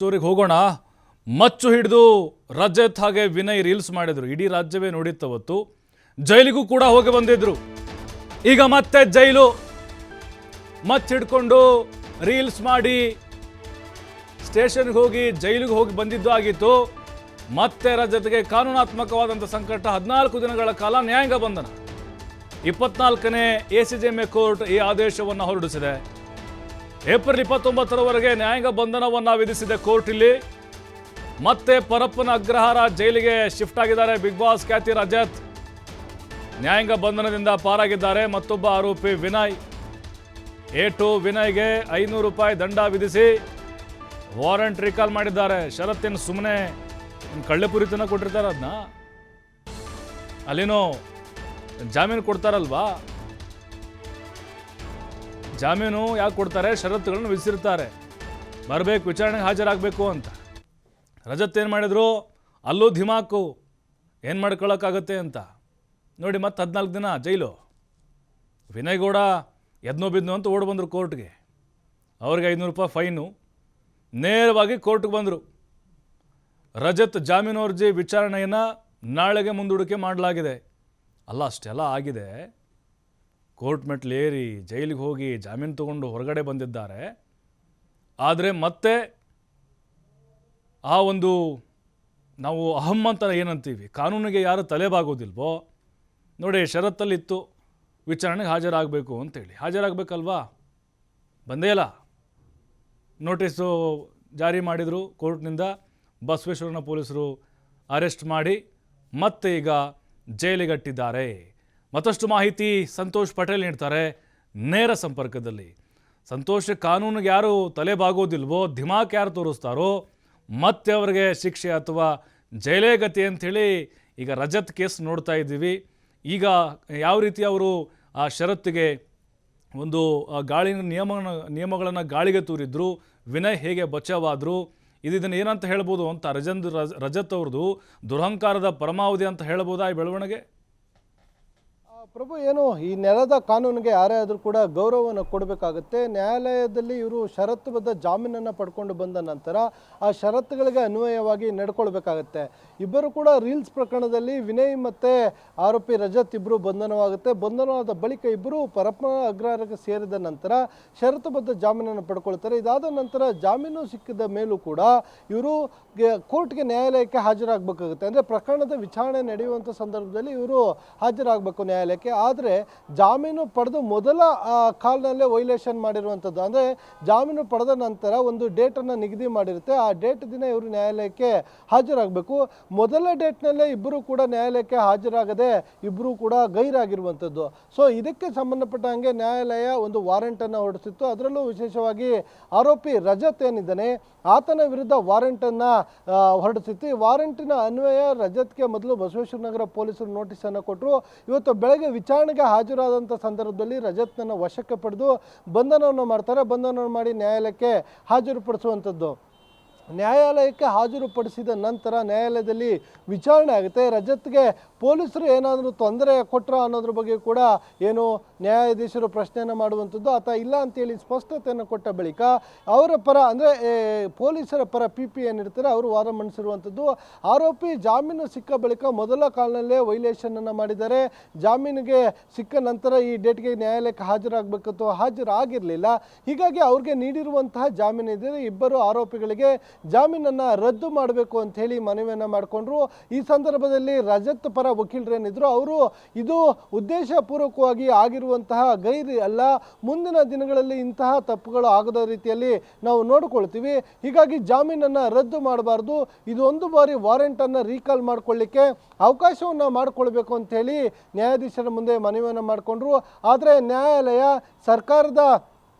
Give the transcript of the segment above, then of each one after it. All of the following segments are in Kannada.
ಸ್ಟೋರಿಗೆ ಹೋಗೋಣ. ಮಚ್ಚು ಹಿಡಿದು ರಜತ್ ಹಾಗೆ ವಿನಯ್ ರೀಲ್ಸ್ ಮಾಡಿದ್ರು. ಇಡೀ ರಾಜ್ಯವೇ ನೋಡಿತ್ತವತ್ತು. ಜೈಲಿಗೂ ಕೂಡ ಹೋಗಿ ಬಂದಿದ್ರು. ಈಗ ಮತ್ತೆ ಜೈಲು. ಮಚ್ಚು ಹಿಡ್ಕೊಂಡು ರೀಲ್ಸ್ ಮಾಡಿ ಸ್ಟೇಷನ್ಗೆ ಹೋಗಿ ಜೈಲಿಗೆ ಹೋಗಿ ಬಂದಿದ್ದು ಆಗಿತ್ತು. ಮತ್ತೆ ರಜತ್ಗೆ ಕಾನೂನಾತ್ಮಕವಾದಂಥ ಸಂಕಟ. 14 ದಿನಗಳ ಕಾಲ ನ್ಯಾಯಾಂಗ ಬಂಧನ. 24ನೇ ACJMA ಕೋರ್ಟ್ ಈ ಆದೇಶವನ್ನು ಹೊರಡಿಸಿದೆ. ಏಪ್ರಿಲ್ 29ರವರೆಗೆ ನ್ಯಾಯಾಂಗ ಬಂಧನವನ್ನು ವಿಧಿಸಿದೆ ಕೋರ್ಟ್. ಇಲ್ಲಿ ಮತ್ತೆ ಪರಪ್ಪನ ಅಗ್ರಹಾರ ಜೈಲಿಗೆ ಶಿಫ್ಟ್ ಆಗಿದ್ದಾರೆ ಬಿಗ್ ಬಾಸ್ ಖ್ಯಾತಿ ರಜತ್. ನ್ಯಾಯಾಂಗ ಬಂಧನದಿಂದ ಪಾರಾಗಿದ್ದಾರೆ. ಮತ್ತೊಬ್ಬ ಆರೋಪಿ ವಿನಯ್. ವಿನಯ್ಗೆ 500 ರೂಪಾಯಿ ದಂಡ ವಿಧಿಸಿ ವಾರೆಂಟ್ ರಿಕಾಲ್ ಮಾಡಿದ್ದಾರೆ. ಷರತ್ತಿನ ಸುಮ್ಮನೆ ಕಳ್ಳೆಪುರಿತನ ಕೊಟ್ಟಿರ್ತಾರೆ. ಅದನ್ನ ಅಲ್ಲೇನೋ ಜಾಮೀನು ಕೊಡ್ತಾರಲ್ವಾ, ಜಾಮೀನು ಯಾಕೆ ಕೊಡ್ತಾರೆ? ಷರತ್ತುಗಳನ್ನು ವಿಧಿಸಿರ್ತಾರೆ. ಬರಬೇಕು, ವಿಚಾರಣೆಗೆ ಹಾಜರಾಗಬೇಕು ಅಂತ. ರಜತ್ ಏನು ಮಾಡಿದ್ರು? ಅಲ್ಲೂ ಧಿಮಾಕು, ಏನು ಮಾಡ್ಕೊಳ್ಳೋಕ್ಕಾಗತ್ತೆ ಅಂತ ನೋಡಿ. ಮತ್ತೆ 14 ದಿನ ಜೈಲು. ವಿನಯ್ ಗೌಡ ಎದ್ನೋ ಬಿದ್ನೋ ಅಂತ ಓಡಿ ಬಂದರು ಕೋರ್ಟ್ಗೆ. ಅವ್ರಿಗೆ 500 ರೂಪಾಯಿ ಫೈನು. ನೇರವಾಗಿ ಕೋರ್ಟ್ಗೆ ಬಂದರು. ರಜತ್ ಜಾಮೀನು ಅರ್ಜಿ ವಿಚಾರಣೆಯನ್ನು ನಾಳೆಗೆ ಮುಂದೂಡಿಕೆ ಮಾಡಲಾಗಿದೆ. ಅಲ್ಲ, ಅಷ್ಟೆಲ್ಲ ಆಗಿದೆ. ಕೋರ್ಟ್ ಮೆಟ್ಲೇರಿ ಜೈಲಿಗೆ ಹೋಗಿ ಜಾಮೀನು ತಗೊಂಡು ಹೊರಗಡೆ ಬಂದಿದ್ದಾರೆ. ಆದರೆ ಮತ್ತೆ ಆ ಒಂದು ನಾವು ಅಹಂ ಅಂತ ಏನಂತೀವಿ, ಕಾನೂನಿಗೆ ಯಾರು ತಲೆಬಾಗೋದಿಲ್ವೋ ನೋಡಿ. ಷರತ್ತಲ್ಲಿತ್ತು ವಿಚಾರಣೆಗೆ ಹಾಜರಾಗಬೇಕು ಅಂತೇಳಿ. ಹಾಜರಾಗಬೇಕಲ್ವಾ? ಬಂದೇ ಇಲ್ಲ. ನೋಟಿಸು ಜಾರಿ ಮಾಡಿದರು ಕೋರ್ಟ್ನಿಂದ. ಬಸವೇಶ್ವರನ ಪೊಲೀಸರು ಅರೆಸ್ಟ್ ಮಾಡಿ ಮತ್ತೆ ಈಗ ಜೈಲಿಗಟ್ಟಿದ್ದಾರೆ. ಮತ್ತಷ್ಟು ಮಾಹಿತಿ ಸಂತೋಷ್ ಪಟೇಲ್ ನೀಡ್ತಾರೆ ನೇರ ಸಂಪರ್ಕದಲ್ಲಿ. ಸಂತೋಷ್, ಕಾನೂನಿಗೆ ಯಾರು ತಲೆಬಾಗೋದಿಲ್ವೋ, ಧಿಮಾಕ್ ಯಾರು ತೋರಿಸ್ತಾರೋ ಮತ್ತೆ ಅವರಿಗೆ ಶಿಕ್ಷೆ ಅಥವಾ ಜೈಲೇ ಗತಿ ಅಂಥೇಳಿ ಈಗ ರಜತ್ ಕೇಸ್ ನೋಡ್ತಾ ಇದ್ದೀವಿ. ಈಗ ಯಾವ ರೀತಿ ಅವರು ಆ ಷರತ್ತಿಗೆ ಒಂದು ಗಾಳಿನ ನಿಯಮಗಳನ್ನು ಗಾಳಿಗೆ ತೂರಿದ್ರು, ವಿನಯ್ ಹೇಗೆ ಬಚಾವಾದರು, ಇದನ್ನು ಏನಂತ ಹೇಳ್ಬೋದು ಅಂತ ರಜತ್ ಅವ್ರದ್ದು ದುರಹಂಕಾರದ ಪರಮಾವಧಿ ಅಂತ ಹೇಳ್ಬೋದಾ ಈ ಬೆಳವಣಿಗೆ? ಪ್ರಭು, ಏನು ಈ ನೆಲದ ಕಾನೂನಿಗೆ ಯಾರೇ ಆದರೂ ಕೂಡ ಗೌರವವನ್ನು ಕೊಡಬೇಕಾಗುತ್ತೆ. ನ್ಯಾಯಾಲಯದಲ್ಲಿ ಇವರು ಷರತ್ತುಬದ್ಧ ಜಾಮೀನನ್ನು ಪಡ್ಕೊಂಡು ಬಂದ ನಂತರ ಆ ಷರತ್ತುಗಳಿಗೆ ಅನ್ವಯವಾಗಿ ನಡ್ಕೊಳ್ಬೇಕಾಗತ್ತೆ. ಇಬ್ಬರು ಕೂಡ ರೀಲ್ಸ್ ಪ್ರಕರಣದಲ್ಲಿ ವಿನಯ್ ಮತ್ತು ಆರೋಪಿ ರಜತ್ ಇಬ್ಬರು ಬಂಧನವಾಗುತ್ತೆ. ಬಂಧನವಾದ ಬಳಿಕ ಇಬ್ಬರು ಪರಪ್ಪನ ಅಗ್ರಹಾರಕ್ಕೆ ಸೇರಿದ ನಂತರ ಷರತ್ತುಬದ್ಧ ಜಾಮೀನನ್ನು ಪಡ್ಕೊಳ್ತಾರೆ. ಇದಾದ ನಂತರ ಜಾಮೀನು ಸಿಕ್ಕಿದ ಮೇಲೂ ಕೂಡ ಇವರು ಕೋರ್ಟ್ಗೆ, ನ್ಯಾಯಾಲಯಕ್ಕೆ ಹಾಜರಾಗಬೇಕಾಗುತ್ತೆ. ಅಂದರೆ ಪ್ರಕರಣದ ವಿಚಾರಣೆ ನಡೆಯುವಂಥ ಸಂದರ್ಭದಲ್ಲಿ ಇವರು ಹಾಜರಾಗಬೇಕು ನ್ಯಾಯಾಲಯಕ್ಕೆ. ಆದರೆ ಜಾಮೀನು ಪಡೆದು ಮೊದಲ ಕಾಲ್ನಲ್ಲೇ ವೈಲೇಷನ್ ಮಾಡಿರುವಂಥದ್ದು. ಅಂದರೆ ಜಾಮೀನು ಪಡೆದ ನಂತರ ಒಂದು ಡೇಟನ್ನು ನಿಗದಿ ಮಾಡಿರುತ್ತೆ. ಆ ಡೇಟ್ ದಿನ ಇವರು ನ್ಯಾಯಾಲಯಕ್ಕೆ ಹಾಜರಾಗಬೇಕು. ಮೊದಲ ಡೇಟ್ನಲ್ಲೇ ಇಬ್ಬರು ಕೂಡ ನ್ಯಾಯಾಲಯಕ್ಕೆ ಹಾಜರಾಗದೆ ಇಬ್ಬರು ಕೂಡ ಗೈರಾಗಿರುವಂಥದ್ದು. ಸೊ ಇದಕ್ಕೆ ಸಂಬಂಧಪಟ್ಟಂಗೆ ನ್ಯಾಯಾಲಯ ಒಂದು ವಾರೆಂಟನ್ನು ಹೊರಡಿಸಿತ್ತು. ಅದರಲ್ಲೂ ವಿಶೇಷವಾಗಿ ಆರೋಪಿ ರಜತ್ ಏನಿದ್ದಾನೆ ಆತನ ವಿರುದ್ಧ ವಾರೆಂಟನ್ನು ಹೊರಡಿಸಿತ್ತು. ಈ ವಾರೆಂಟಿನ ಅನ್ವಯ ರಜತ್ಗೆ ಮೊದಲು ಬಸವೇಶ್ವರ ನಗರ ಪೊಲೀಸರು ನೋಟಿಸನ್ನು ಕೊಟ್ಟರು. ಇವತ್ತು ಬೆಳಗ್ಗೆ ವಿಚಾರಣೆಗೆ ಹಾಜರಾದಂಥ ಸಂದರ್ಭದಲ್ಲಿ ರಜತ್ನನ್ನು ವಶಕ್ಕೆ ಪಡೆದು ಬಂಧನವನ್ನು ಮಾಡ್ತಾರೆ. ಬಂಧನವನ್ನು ಮಾಡಿ ನ್ಯಾಯಾಲಯಕ್ಕೆ ಹಾಜರುಪಡಿಸುವಂಥದ್ದು. ನ್ಯಾಯಾಲಯಕ್ಕೆ ಹಾಜರುಪಡಿಸಿದ ನಂತರ ನ್ಯಾಯಾಲಯದಲ್ಲಿ ವಿಚಾರಣೆ ಆಗುತ್ತೆ. ರಜತ್ಗೆ ಪೊಲೀಸರು ಏನಾದರೂ ತೊಂದರೆ ಕೊಟ್ಟರ ಅನ್ನೋದ್ರ ಬಗ್ಗೆ ಕೂಡ ಏನು ನ್ಯಾಯಾಧೀಶರು ಪ್ರಶ್ನೆಯನ್ನು ಮಾಡುವಂಥದ್ದು. ಆತ ಇಲ್ಲ ಅಂತೇಳಿ ಸ್ಪಷ್ಟತೆಯನ್ನು ಕೊಟ್ಟ ಬಳಿಕ ಅವರ ಪರ, ಅಂದರೆ ಪೊಲೀಸರ ಪರ PP ಏನಿರ್ತಾರೆ ಅವರು ವಾದ ಮಂಡಿಸಿರುವಂಥದ್ದು. ಆರೋಪಿ ಜಾಮೀನು ಸಿಕ್ಕ ಬಳಿಕ ಮೊದಲ ಕಾಲ್ನಲ್ಲೇ ವೈಲೇಷನನ್ನು ಮಾಡಿದ್ದಾರೆ. ಜಾಮೀನಿಗೆ ಸಿಕ್ಕ ನಂತರ ಈ ಡೇಟ್ಗೆ ನ್ಯಾಯಾಲಯಕ್ಕೆ ಹಾಜರಾಗಬೇಕಿತ್ತು, ಹಾಜರಾಗಿರಲಿಲ್ಲ. ಹೀಗಾಗಿ ಅವ್ರಿಗೆ ನೀಡಿರುವಂತಹ ಜಾಮೀನು ಇದೆ. ಇಬ್ಬರು ಆರೋಪಿಗಳಿಗೆ ಜಾಮೀನನ್ನು ರದ್ದು ಮಾಡಬೇಕು ಅಂತ ಹೇಳಿ ಮನವಿಯನ್ನು ಮಾಡಿಕೊಂಡ್ರು. ಈ ಸಂದರ್ಭದಲ್ಲಿ ರಜತ್ ಪರ ವಕೀಲರೇನಿದ್ರು ಅವರು ಇದು ಉದ್ದೇಶಪೂರ್ವಕವಾಗಿ ಆಗಿರುವಂತಹ ಗೈರು ಅಲ್ಲ, ಮುಂದಿನ ದಿನಗಳಲ್ಲಿ ಇಂತಹ ತಪ್ಪುಗಳು ಆಗದ ರೀತಿಯಲ್ಲಿ ನಾವು ನೋಡ್ಕೊಳ್ತೀವಿ, ಹೀಗಾಗಿ ಜಾಮೀನನ್ನು ರದ್ದು ಮಾಡಬಾರ್ದು, ಇದು ಒಂದು ಬಾರಿ ವಾರೆಂಟನ್ನು ರೀಕಾಲ್ ಮಾಡಿಕೊಳ್ಳಿಕ್ಕೆ ಅವಕಾಶವನ್ನು ಮಾಡಿಕೊಳ್ಬೇಕು ಅಂತ ಹೇಳಿ ನ್ಯಾಯಾಧೀಶರ ಮುಂದೆ ಮನವಿಯನ್ನು ಮಾಡಿಕೊಂಡ್ರು. ಆದರೆ ನ್ಯಾಯಾಲಯ ಸರ್ಕಾರದ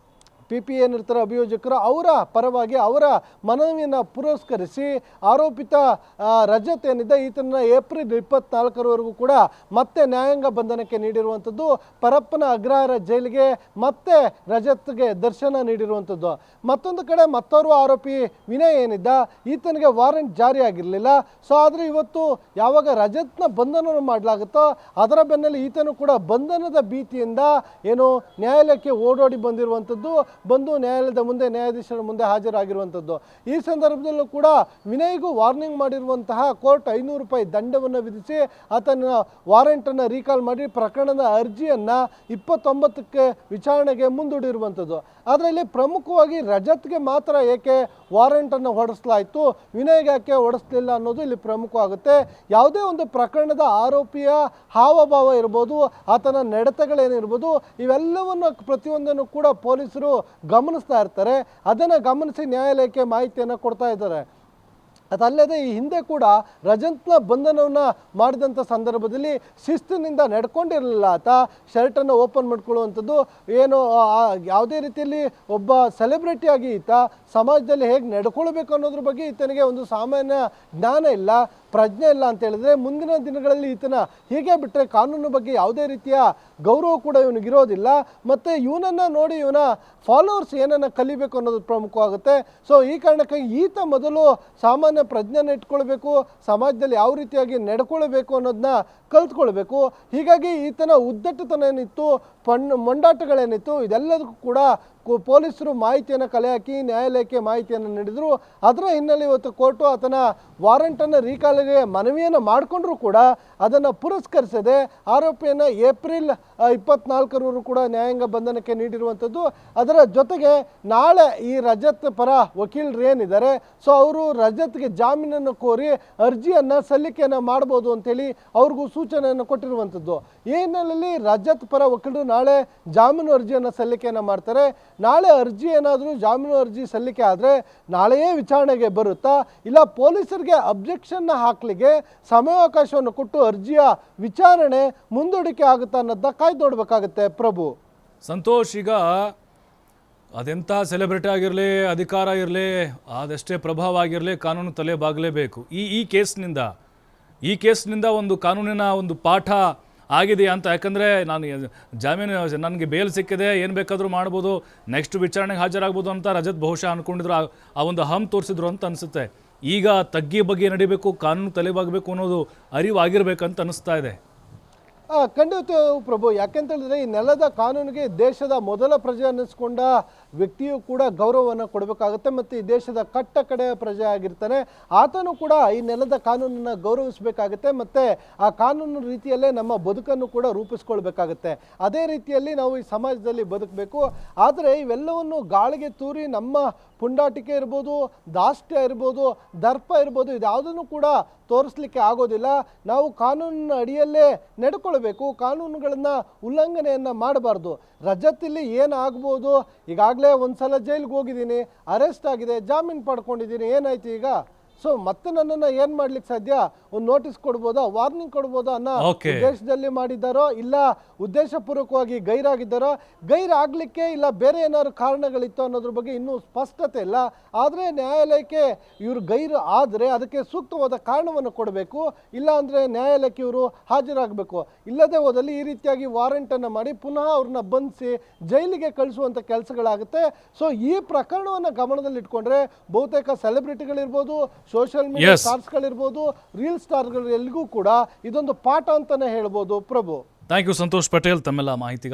PP ಏನಿರ್ತಾರೆ ಅಭಿಯೋಜಕರು ಅವರ ಪರವಾಗಿ ಅವರ ಮನವಿಯನ್ನು ಪುರಸ್ಕರಿಸಿ ಆರೋಪಿತ ರಜತ್ ಏನಿದೆ ಈತನ ಏಪ್ರಿಲ್ 24ರವರೆಗೂ ಕೂಡ ಮತ್ತೆ ನ್ಯಾಯಾಂಗ ಬಂಧನಕ್ಕೆ ನೀಡಿರುವಂಥದ್ದು. ಪರಪ್ಪನ ಅಗ್ರಹಾರ ಜೈಲಿಗೆ ಮತ್ತೆ ರಜತ್ಗೆ ದರ್ಶನ ನೀಡಿರುವಂಥದ್ದು. ಮತ್ತೊಂದು ಕಡೆ ಮತ್ತೋರ್ವ ಆರೋಪಿ ವಿನಯ್ ಏನಿದ್ದ ಈತನಿಗೆ ವಾರೆಂಟ್ ಜಾರಿ ಆಗಿರಲಿಲ್ಲ. ಸೊ ಆದರೆ ಇವತ್ತು ಯಾವಾಗ ರಜತ್ನ ಬಂಧನವನ್ನು ಮಾಡಲಾಗುತ್ತೋ ಅದರ ಬೆನ್ನಲ್ಲಿ ಈತನು ಕೂಡ ಬಂಧನದ ಭೀತಿಯಿಂದ ಏನು ನ್ಯಾಯಾಲಯಕ್ಕೆ ಓಡೋಡಿ ಬಂದಿರುವಂಥದ್ದು. ಬಂದು ನ್ಯಾಯಾಲಯದ ಮುಂದೆ ನ್ಯಾಯಾಧೀಶರ ಮುಂದೆ ಹಾಜರಾಗಿರುವಂಥದ್ದು. ಈ ಸಂದರ್ಭದಲ್ಲೂ ಕೂಡ ವಿನಯ್ಗೂ ವಾರ್ನಿಂಗ್ ಮಾಡಿರುವಂತಹ ಕೋರ್ಟ್ 500 ರೂಪಾಯಿ ದಂಡವನ್ನು ವಿಧಿಸಿ ಆತನ ವಾರೆಂಟನ್ನು ರೀಕಾಲ್ ಮಾಡಿ ಪ್ರಕರಣದ ಅರ್ಜಿಯನ್ನು 29ಕ್ಕೆ ವಿಚಾರಣೆಗೆ ಮುಂದೂಡಿರುವಂಥದ್ದು. ಆದರೆ ಇಲ್ಲಿ ಪ್ರಮುಖವಾಗಿ ರಜತ್ಗೆ ಮಾತ್ರ ಏಕೆ ವಾರೆಂಟನ್ನು ಹೊರಡಿಸಲಾಯಿತು, ವಿನಯ್ಗೆ ಯಾಕೆ ಹೊರಡಿಸಲಿಲ್ಲ ಅನ್ನೋದು ಇಲ್ಲಿ ಪ್ರಮುಖವಾಗುತ್ತೆ. ಯಾವುದೇ ಒಂದು ಪ್ರಕರಣದ ಆರೋಪಿಯ ಹಾವಭಾವ ಇರ್ಬೋದು, ಆತನ ನಡತೆಗಳೇನಿರ್ಬೋದು, ಇವೆಲ್ಲವನ್ನು ಪ್ರತಿಯೊಂದನ್ನು ಕೂಡ ಪೊಲೀಸರು ಗಮನಿಸ್ತಾ ಇರ್ತಾರೆ. ಅದನ್ನು ಗಮನಿಸಿ ನ್ಯಾಯಾಲಯಕ್ಕೆ ಮಾಹಿತಿಯನ್ನು ಕೊಡ್ತಾ ಇದ್ದಾರೆ. ಅದಲ್ಲದೆ ಈ ಹಿಂದೆ ಕೂಡ ರಜತ್ನ ಬಂಧನವನ್ನು ಮಾಡಿದಂಥ ಸಂದರ್ಭದಲ್ಲಿ ಶಿಸ್ತಿನಿಂದ ನಡ್ಕೊಂಡಿರಲಿಲ್ಲ. ಆತ ಶರ್ಟನ್ನು ಓಪನ್ ಮಾಡ್ಕೊಳ್ಳುವಂಥದ್ದು ಏನು ಯಾವುದೇ ರೀತಿಯಲ್ಲಿ ಒಬ್ಬ ಸೆಲೆಬ್ರಿಟಿಯಾಗಿ ಈತ ಸಮಾಜದಲ್ಲಿ ಹೇಗೆ ನಡ್ಕೊಳ್ಬೇಕು ಅನ್ನೋದ್ರ ಬಗ್ಗೆ ಈತನಿಗೆ ಒಂದು ಸಾಮಾನ್ಯ ಜ್ಞಾನ ಇಲ್ಲ, ಪ್ರಜ್ಞೆ ಇಲ್ಲ ಅಂತ ಹೇಳಿದ್ರೆ ಮುಂದಿನ ದಿನಗಳಲ್ಲಿ ಈತನ ಹೀಗೆ ಬಿಟ್ಟರೆ ಕಾನೂನು ಬಗ್ಗೆ ಯಾವುದೇ ರೀತಿಯ ಗೌರವ ಕೂಡ ಇವನಿಗಿರೋದಿಲ್ಲ. ಮತ್ತು ಇವನನ್ನು ನೋಡಿ ಇವನ ಫಾಲೋವರ್ಸ್ ಏನನ್ನು ಕಲಿಬೇಕು ಅನ್ನೋದು ಪ್ರಮುಖವಾಗುತ್ತೆ. ಸೊ ಈ ಕಾರಣಕ್ಕಾಗಿ ಈತ ಮೊದಲು ಸಾಮಾನ್ಯ ಪ್ರಜ್ಞೆನ ಇಟ್ಕೊಳ್ಬೇಕು, ಸಮಾಜದಲ್ಲಿ ಯಾವ ರೀತಿಯಾಗಿ ನಡ್ಕೊಳ್ಬೇಕು ಅನ್ನೋದನ್ನ ಕಲ್ತ್ಕೊಳ್ಬೇಕು. ಹೀಗಾಗಿ ಈತನ ಉದ್ದಟತನ ಏನಿತ್ತು, ಮೊಂಡಾಟಗಳೇನಿತ್ತು, ಇದೆಲ್ಲದಕ್ಕೂ ಕೂಡ ಪೊಲೀಸರು ಮಾಹಿತಿಯನ್ನು ಕಲೆ ಹಾಕಿ ನ್ಯಾಯಾಲಯಕ್ಕೆ ಮಾಹಿತಿಯನ್ನು ನೀಡಿದರು. ಅದರ ಹಿನ್ನೆಲೆ ಇವತ್ತು ಕೋರ್ಟು ಆತನ ವಾರೆಂಟನ್ನು ರೀಕಾಲಿಗೆ ಮನವಿಯನ್ನು ಮಾಡಿಕೊಂಡ್ರೂ ಕೂಡ ಅದನ್ನು ಪುರಸ್ಕರಿಸದೆ ಆರೋಪಿಯನ್ನು ಏಪ್ರಿಲ್ 24ರವರೆಗೂ ಕೂಡ ನ್ಯಾಯಾಂಗ ಬಂಧನಕ್ಕೆ ನೀಡಿರುವಂಥದ್ದು. ಅದರ ಜೊತೆಗೆ ನಾಳೆ ಈ ರಜತ್ ಪರ ವಕೀಲರು ಏನಿದ್ದಾರೆ, ಸೊ ಅವರು ರಜತ್ಗೆ ಜಾಮೀನನ್ನು ಕೋರಿ ಅರ್ಜಿಯನ್ನು ಸಲ್ಲಿಕೆಯನ್ನು ಮಾಡ್ಬೋದು ಅಂತೇಳಿ ಅವ್ರಿಗೂ ಸೂಚನೆಯನ್ನು ಕೊಟ್ಟಿರುವಂಥದ್ದು. ಈ ಹಿನ್ನೆಲೆಯಲ್ಲಿ ರಜತ್ ಪರ ವಕೀಲರು ನಾಳೆ ಜಾಮೀನು ಅರ್ಜಿಯನ್ನು ಸಲ್ಲಿಕೆಯನ್ನು ಮಾಡ್ತಾರೆ. ನಾಳೆ ಅರ್ಜಿ ಏನಾದರೂ ಜಾಮೀನು ಅರ್ಜಿ ಸಲ್ಲಿಕೆ ಆದರೆ ನಾಳೆಯೇ ವಿಚಾರಣೆಗೆ ಬರುತ್ತಾ, ಇಲ್ಲ ಪೊಲೀಸರಿಗೆ ಅಬ್ಜೆಕ್ಷನ್ನ ಹಾಕಲಿಕ್ಕೆ ಸಮಯಾವಕಾಶವನ್ನು ಕೊಟ್ಟು ಅರ್ಜಿಯ ವಿಚಾರಣೆ ಮುಂದೂಡಿಕೆ ಆಗುತ್ತಾ ಅನ್ನೋದನ್ನ ಕಾಯ್ದು ನೋಡಬೇಕಾಗುತ್ತೆ. ಪ್ರಭು ಸಂತೋಷ್, ಈಗ ಅದೆಂಥ ಸೆಲೆಬ್ರಿಟಿ ಆಗಿರಲಿ, ಅಧಿಕಾರ ಇರಲಿ, ಅದೆಷ್ಟೇ ಪ್ರಭಾವ ಆಗಿರಲಿ, ಕಾನೂನು ತಲೆ ಬಾಗಲೇಬೇಕು. ಈ ಕೇಸ್ನಿಂದ ಒಂದು ಕಾನೂನಿನ ಒಂದು ಪಾಠ ಆಗಿದೆಯಾ ಅಂತ. ಯಾಕಂದರೆ ನಾನು ಜಾಮೀನು, ನನಗೆ ಬೇಲ್ ಸಿಕ್ಕಿದೆ, ಏನು ಬೇಕಾದರೂ ಮಾಡ್ಬೋದು, ನೆಕ್ಸ್ಟ್ ವಿಚಾರಣೆಗೆ ಹಾಜರಾಗ್ಬೋದು ಅಂತ ರಜತ್ ಬಹುಶಃ ಅಂದ್ಕೊಂಡಿದ್ರು, ಆ ಒಂದು ಹಮ್ ತೋರಿಸಿದ್ರು ಅಂತ ಅನಿಸುತ್ತೆ. ಈಗ ತಗ್ಗಿ ಬಗ್ಗೆ ನಡಿಬೇಕು, ಕಾನೂನು ತಲೆಬಾಗಬೇಕು ಅನ್ನೋದು ಅರಿವು ಆಗಿರಬೇಕಂತ ಅನಿಸ್ತಾ ಇದೆ. ಖಂಡಿತ ಪ್ರಭು. ಯಾಕೆಂತ ಹೇಳಿದ್ರೆ ಈ ನೆಲದ ಕಾನೂನಿಗೆ ದೇಶದ ಮೊದಲ ಪ್ರಜೆ ಅನ್ನಿಸ್ಕೊಂಡ ವ್ಯಕ್ತಿಯು ಕೂಡ ಗೌರವವನ್ನು ಕೊಡಬೇಕಾಗುತ್ತೆ. ಮತ್ತು ಈ ದೇಶದ ಕಟ್ಟ ಕಡೆಯ ಪ್ರಜೆ ಆಗಿರ್ತಾನೆ, ಆತನು ಕೂಡ ಈ ನೆಲದ ಕಾನೂನನ್ನು ಗೌರವಿಸಬೇಕಾಗುತ್ತೆ. ಮತ್ತು ಆ ಕಾನೂನು ರೀತಿಯಲ್ಲೇ ನಮ್ಮ ಬದುಕನ್ನು ಕೂಡ ರೂಪಿಸ್ಕೊಳ್ಬೇಕಾಗತ್ತೆ. ಅದೇ ರೀತಿಯಲ್ಲಿ ನಾವು ಈ ಸಮಾಜದಲ್ಲಿ ಬದುಕಬೇಕು. ಆದರೆ ಇವೆಲ್ಲವನ್ನು ಗಾಳಿಗೆ ತೂರಿ ನಮ್ಮ ಪುಂಡಾಟಿಕೆ ಇರ್ಬೋದು, ದಾಷ್ಟ್ಯ ಇರ್ಬೋದು, ದರ್ಪ ಇರ್ಬೋದು, ಇದ್ಯಾವುದನ್ನು ಕೂಡ ತೋರಿಸ್ಲಿಕ್ಕೆ ಆಗೋದಿಲ್ಲ. ನಾವು ಕಾನೂನಿನ ಅಡಿಯಲ್ಲೇ ನಡ್ಕೊಳ್ಬೇಕು, ಕಾನೂನುಗಳನ್ನು ಉಲ್ಲಂಘನೆಯನ್ನು ಮಾಡಬಾರ್ದು. ರಜತ್ ಇಲ್ಲಿ ಏನಾಗ್ಬೋದು, ಈಗಾಗಲೇ ಒಂದ್ಸಲ ಜೈಲಿಗೆ ಹೋಗಿದ್ದೀನಿ, ಅರೆಸ್ಟ್ ಆಗಿದೆ, ಜಾಮೀನು ಪಡ್ಕೊಂಡಿದ್ದೀನಿ, ಏನಾಯ್ತು ಈಗ? ಸೊ ಮತ್ತೆ ನನ್ನನ್ನು ಏನು ಮಾಡ್ಲಿಕ್ಕೆ ಸಾಧ್ಯ? ಒಂದು ನೋಟಿಸ್ ಕೊಡ್ಬೋದಾ, ವಾರ್ನಿಂಗ್ ಕೊಡ್ಬೋದಾ ಅನ್ನೋ ಉದ್ದೇಶದಲ್ಲಿ ಮಾಡಿದ್ದಾರೋ, ಇಲ್ಲ ಉದ್ದೇಶಪೂರ್ವಕವಾಗಿ ಗೈರಾಗಿದ್ದಾರೋ, ಗೈರಾಗಲಿಕ್ಕೆ ಇಲ್ಲ ಬೇರೆ ಏನಾದ್ರು ಕಾರಣಗಳಿತ್ತು ಅನ್ನೋದ್ರ ಬಗ್ಗೆ ಇನ್ನೂ ಸ್ಪಷ್ಟತೆ ಇಲ್ಲ. ಆದರೆ ನ್ಯಾಯಾಲಯಕ್ಕೆ ಇವರು ಗೈರು ಆದರೆ ಅದಕ್ಕೆ ಸೂಕ್ತವಾದ ಕಾರಣವನ್ನು ಕೊಡಬೇಕು, ಇಲ್ಲ ಅಂದರೆ ನ್ಯಾಯಾಲಯಕ್ಕೆ ಇವರು ಹಾಜರಾಗಬೇಕು. ಇಲ್ಲದೆ ಹೋದಲ್ಲಿ ಈ ರೀತಿಯಾಗಿ ವಾರೆಂಟನ್ನು ಮಾಡಿ ಪುನಃ ಅವ್ರನ್ನ ಬಂಧಿಸಿ ಜೈಲಿಗೆ ಕಳಿಸುವಂಥ ಕೆಲಸಗಳಾಗುತ್ತೆ. ಸೊ ಈ ಪ್ರಕರಣವನ್ನು ಗಮನದಲ್ಲಿಟ್ಕೊಂಡ್ರೆ ಬಹುತೇಕ ಸೆಲೆಬ್ರಿಟಿಗಳಿರ್ಬೋದು, ಸೋಷಿಯಲ್ ಮೀಡಿಯಾ ಸ್ಟಾರ್ಸ್ಗಳಿರ್ಬೋದು, ರೀಲ್ ಸ್ಟಾರ್ಗಳು ಎಲ್ಲಿಗೂ ಕೂಡ ಇದೊಂದು ಪಾಠ ಅಂತಾನೆ ಹೇಳ್ಬೋದು. ಪ್ರಭು, ಥ್ಯಾಂಕ್ ಯು ಸಂತೋಷ್ ಪಟೇಲ್, ತಮ್ಮೆಲ್ಲ ಮಾಹಿತಿಗಾಗಿ.